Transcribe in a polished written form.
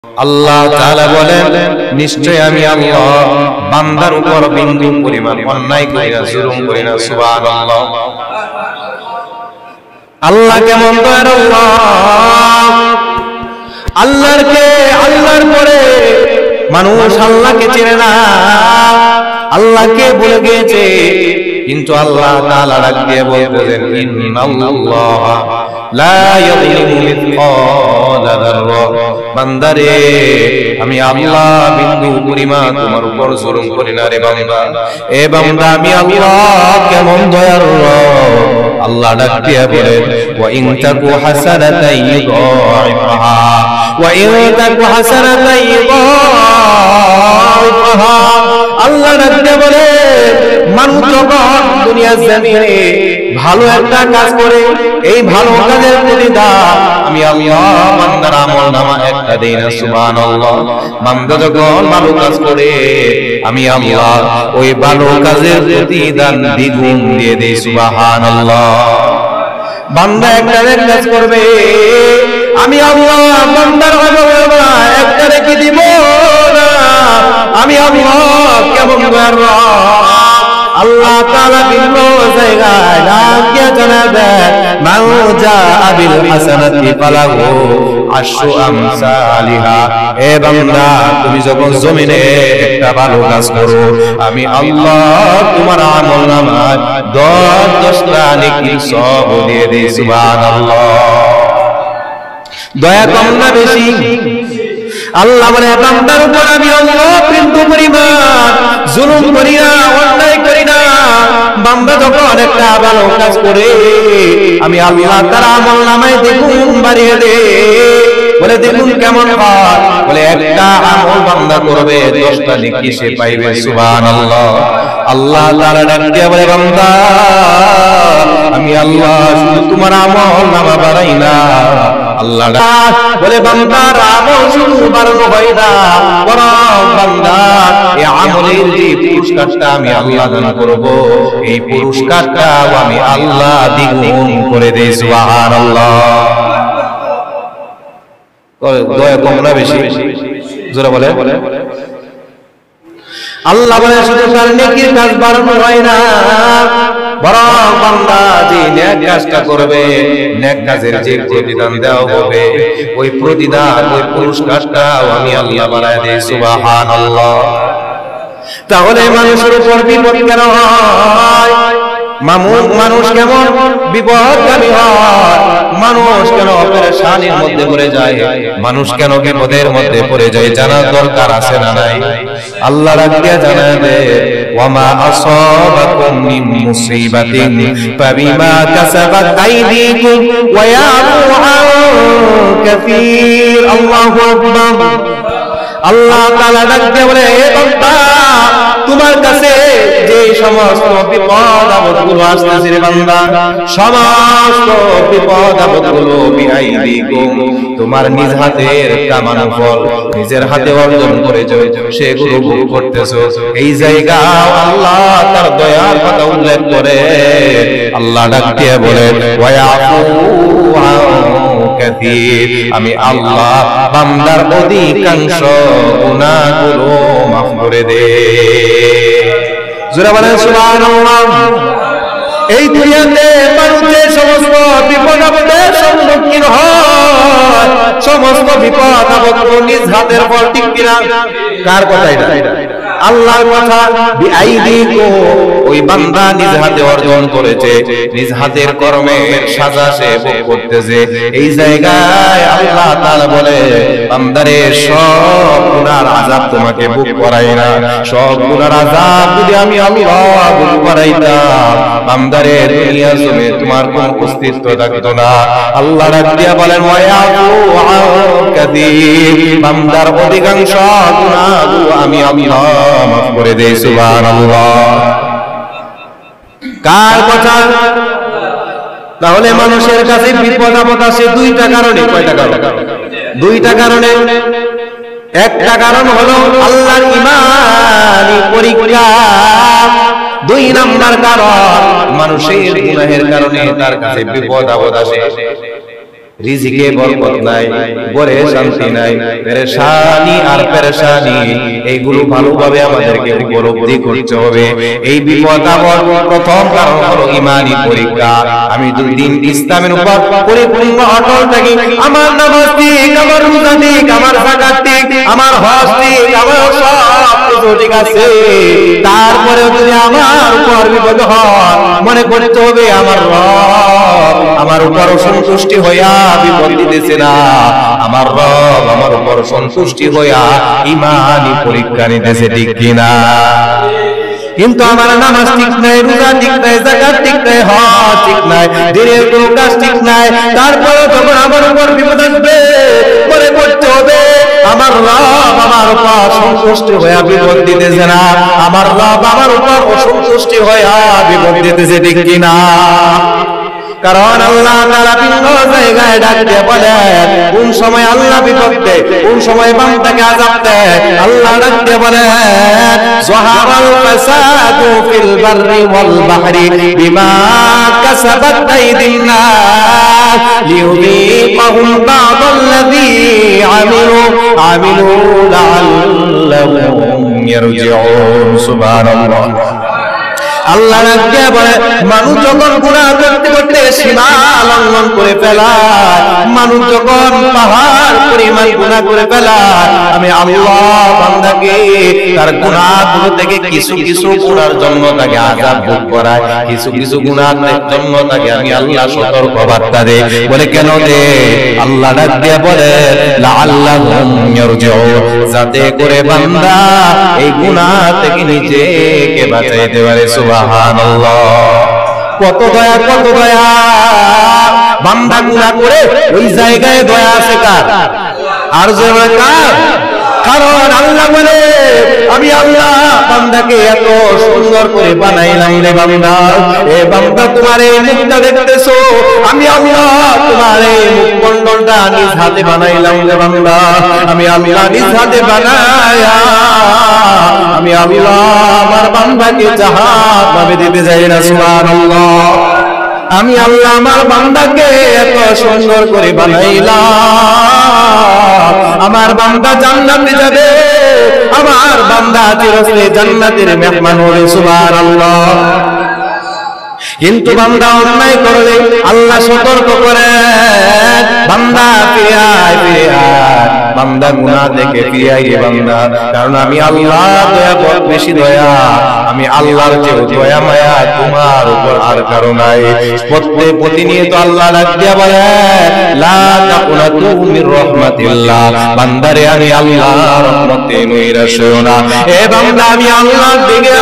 আল্লাহ তাআলা বলেন, নিশ্চয় আমি আল্লাহ বান্দার উপর বিন্দু পরিমাণ অন্যায় করি না, জুলুম করি না। সুবহানাল্লাহ। আল্লাহ কেমন দয়ার আল্লাহ! আল্লাহর পরে মানুষ আল্লাহকে চেনে না, আল্লাহকে ভুলে গিয়েছে। কিন্তু আল্লাহ তাআলা ডাক দিয়ে বলতেছেন, ইন্নাল্লাহ লা ইয়াযলিমু মিসকালা যাররা। বান্দারে, আমি আল্লাহ বিন্দু পরিমাণ তোমার উপর জুলুম করি না রে বান্দা। এ বান্দা, আমি আল্লাহ কেমন দয়ার। আল্লাহ ডাক দিয়ে বলেন, ওয়া ইন তাকু হাসানাতান ইউদাইফাহা, ওয়া ইন তাকু হাসানাতান ইউদাইফাহা। আল্লাহ ডাক দিয়ে বলেন, মানুষ যখন দুনিয়ার জমিনে ভালো একটা কাজ করে, এই ভালো কাজের প্রতিদান আমি আল্লাহ বান্দার আমলনামা একটা দেই না। সুবহানাল্লাহ। বান্দা যখন ভালো কাজ করে, আমি আল্লাহ ওই ভালো কাজের প্রতিদান দ্বিগুণ দিয়ে দেই। সুবহানাল্লাহ। বান্দা একটা কাজ করবে, আমি আল্লাহ বান্দার একটা রেখে দিব না। আমি আল্লাহ কেমন আল্লাহ তাআলা বিভিন্ন জায়গায় ডাকিয়ে জানাবেন, মান জাআ বিল হাসানাতি ফালাহু আশরু আমসালিহা। এ বান্দা, তুমি যখন জমিনে একটা ভালো কাজ করো, আমি আল্লাহ তোমার আমলনামায় 10টা নেকি সওয়াব দিয়ে দেই। সুবহানাল্লাহ। দয়া কম না বেশি? আল্লাহ বলে, বান্দার উপর আমি আল্লাহ বিন্দু পরিমাণ জুলুম করি না, অন্যায় করি না। বান্দা যখন একটা ভালো কাজ করে, আমি আল্লাহ তার আমলনামায় দ্বিগুণ বাড়িয়ে দেই। বলে দ্বিগুণ কেমন হয়? বলে একটা আমল বান্দা করবে, 10টা নেকি সে পাইবে। সুবহানাল্লাহ। আল্লাহ তাআলা ডাক দিয়ে বলে, বান্দা, আমি আল্লাহ শুধু তোমার আমলনামা বাড়াই না। আল্লাহ বলে, বান্দার আমল শুধু বাড়ানো হয় না, বরং বান্দা এই আমলের যে পুরস্কারটা আমি আল্লাহ দান করব, এই পুরস্কারটাও আমি আল্লাহ দ্বিগুণ করে দেই। সুবহানাল্লাহ। দয়া কম না বেশি? জোরে বলে। আল্লাহ বলে, শুধু তার নেকির কাজ বাড়ানো হয় না, বরং বান্দা যে নেক কাজটা করবে, নেক কাজের যে প্রতিদান দেওয়া হবে, ওই প্রতিদান, ওই পুরস্কারটাও আমি আল্লাহ বাড়ায় দেই। সুবহানাল্লাহ। তাহলে মানুষের উপর বিপদ কেন হয়? মানুষ কেমন বিপদগামী হয়? মানুষ কেন পেরেশানির মধ্যে পড়ে যায়? মানুষ কেন বিপদের মধ্যে পড়ে যায়? জানার দরকার আছে না নাই? আল্লাহ ডাক দিয়ে জানাবে, ওয়ামা আসাবাকুম মিন মুসিবাতিন ফাবিমা কাসাবাত আইদিকুম ওয়া ইয়াফু আন কাসীর। আল্লাহু আকবার। আল্লাহ তাআলা ডাক দিয়ে বলে, হে বান্দা, তোমার কাছে যে সমস্ত বিপদ আপদগুলো আসতেছে রে বান্দা, সমস্ত বিপদ আপদগুলো বিআইদিকুম, তোমার নিজ হাতের কামানো ফল, নিজের হাতে অর্জন করেছো, সেগুলো ভোগ করতেছো। এই জায়গা আল্লাহ তার দয়ার কথা উল্লেখ করে আল্লাহ ডাক দিয়ে বলে, ওয়া ইয়াফু আন কাসীর। আমি আল্লাহ বান্দার অধিকাংশ গুনাহগুলো মাফ করে দেই। জোরে বলেন সুবহানাল্লাহ। এই দুনিয়াতে মানুষের সমস্ত বিপদ আপদের সম্মুখীন হয়, সমস্ত বিপদ আপদ নিজ হাতের ফল, ঠিক কিনা? কার কথা এটা? আল্লাহর কথা। বিআইদিকুম, ওই বান্দা নিজ হাতে অর্জন করেছে, নিজ হাতের কর্মের সাজা সে ভোগ করতেছে। এই জায়গায় আল্লাহ তাআলা বলে, বান্দারে, সব গুনার আযাব তোমাকে ভোগ করাই না। সব গুনার আযাব যদি আমি আল্লাহ ভোগ করাইতাম, বান্দারে, দুনিয়ার জমিনে তোমার কোনো অস্তিত্ব থাকতো না। আল্লাহ ডাক দিয়া বলেন, ওয়া ইয়াফু আন কাসীর। বান্দার অধিকাংশ গুনাহগুলো আমি আল্লাহ মাফ করে দেই। সুবহানাল্লাহ। কার কথা? তাহলে মানুষের কাছে বিপদ আপদ আসে দুইটা কারণে। কয়টা কারণ? দুইটা কারণে। একটা কারণ হলো আল্লাহর ঈমানি পরীক্ষা। দুই নাম্বার কারণ, মানুষের গুনাহের কারণে তার কাছে বিপদ আপদ আসে। রিজিকে বরকত নাই, ঘরে শান্তি নাই, পেরেশানি আর পেরেশানি, এইগুলো ভালোভাবে আমাদেরকে উপলব্ধি করতে হবে। এই বিপদ আপদ প্রথম কারণ হলো ঈমানি পরীক্ষা। আমি দিন ইসলামের উপর পরিপূর্ণ অটল থাকি, আমার নামাজ ঠিক, আমার রোজা ঠিক, আমার যাকাত ঠিক, আমার হজ ঠিক, আমার সব কিছু ঠিক আছে, তারপরে যদি আমার উপর বিপদ হয়, মনে করতে হবে আমার রব আমার উপর সন্তুষ্টি হইয়া বিপদ দিতেছে না, আমার রব আমার উপর সন্তুষ্টি হইয়া ঈমানি পরীক্ষা নিতেছে, ঠিক কিনা? কিন্তু আমার নামাজ ঠিক নাই, রোজা ঠিক নাই, যাকাত ঠিক নাই, হজ ঠিক নাই, দিনের কোনো কাজ ঠিক নাই, তারপরে যখন আমার উপর বিপদ আসবে মনে করতে হবে আমার রব আমার উপর সন্তুষ্টি হইয়া বিপদ দিতেছে না, আমার রব আমার উপর অসন্তুষ্টি হইয়া বিপদ দিতেছে, ঠিক কিনা? কারণ আল্লাহ তাআলা ভিন্ন জায়গায় ডাক দিয়ে বলেন, কোন সময় আল্লাহ বিপদ দেয়, কোন সময় বান্দাকে আযাব দেয়, আল্লাহ ডাক দিয়ে বলেন যাহারাল ফাসাদু ফিল বাররি ওয়াল বাহরি বিমা কাসাবাত আইদিন নাস লিয়ুযীকাহুম বা'দাল্লাযী আমিলু লাআল্লাহুম ইয়ারজিউন। সুবহানাল্লাহ। আল্লাহ রাব্বুল বলে, মানুষ যখন গুনাহ করতে করতে সীমা লঙ্ঘন করে ফেলায়, মানুষ যখন পাহাড় পরিমাণ গুনাহ করে ফেলায়, আমি আল্লাহ বান্দাকে তার গুনাহগুলো থেকে কিছু কিছু গুনার জন্য তাকে আযাব ভোগ করায়, কিছু কিছু গুনার জন্য তাকে আমি আল্লাহ সতর্ক বার্তা দেই। বলে কেন দে? আল্লাহ ডাক দিয়ে বলে লাআল্লাহুম ইয়ারজিউন, যাতে করে বান্দা এই গুনাহ থেকে নিজেকে বাঁচাইতে পারে। সুবহানাল্লাহ। কত দয়া, কত দয়া! বান্দা গুনাহ করে ওই জায়গায় দয়া আছে কার? আর যে কার? কারণ আল্লাহ বলে আমি আল্লাহ বান্দাকে এত সুন্দর করে বানাইলাম রে বান্দা, এ বান্দা তোমার এই মুখটা দেখতেছো, আমি আল্লাহ তোমার এই মুখমণ্ডলটা নিজ হাতে বানাইলাম রে বান্দা, আমি আল্লাহ নিজ হাতে বানায়া আমি আল্লাহ আমার বান্দাকে জাহান্নামে দিতে যাই না। সুবহানাল্লাহ। আমি আল্লাহ আমার বান্দাকে এত সুন্দর করে বানাইলাম, আমার বান্দা জান্নাতে যাবে, আমার বান্দা চিরস্থায়ী জান্নাতের মেহমান হবে। সুবহানাল্লাহ। কিন্তু বান্দা অন্যায় করলে আল্লাহ সতর্ক করে, বান্দা ফিরে আয়, ফিরে আয়, বান্দা গুনাহ থেকে ফিরে আয় বান্দা, কারণ আমি আল্লাহ দয়া বড় বেশি দয়া, আমি আল্লাহর চেয়ে দয়া মায়া তোমার উপর আর কারো নাই। প্রতিনিয়ত আল্লাহ ডাক দিয়া বলে লা তাকুনাতু মির রাহমাতিল্লাহ, বান্দারে আমি আল্লাহর রহমতে নৈরাশ হইও না। এ বান্দা আমি আল্লাহর দিকে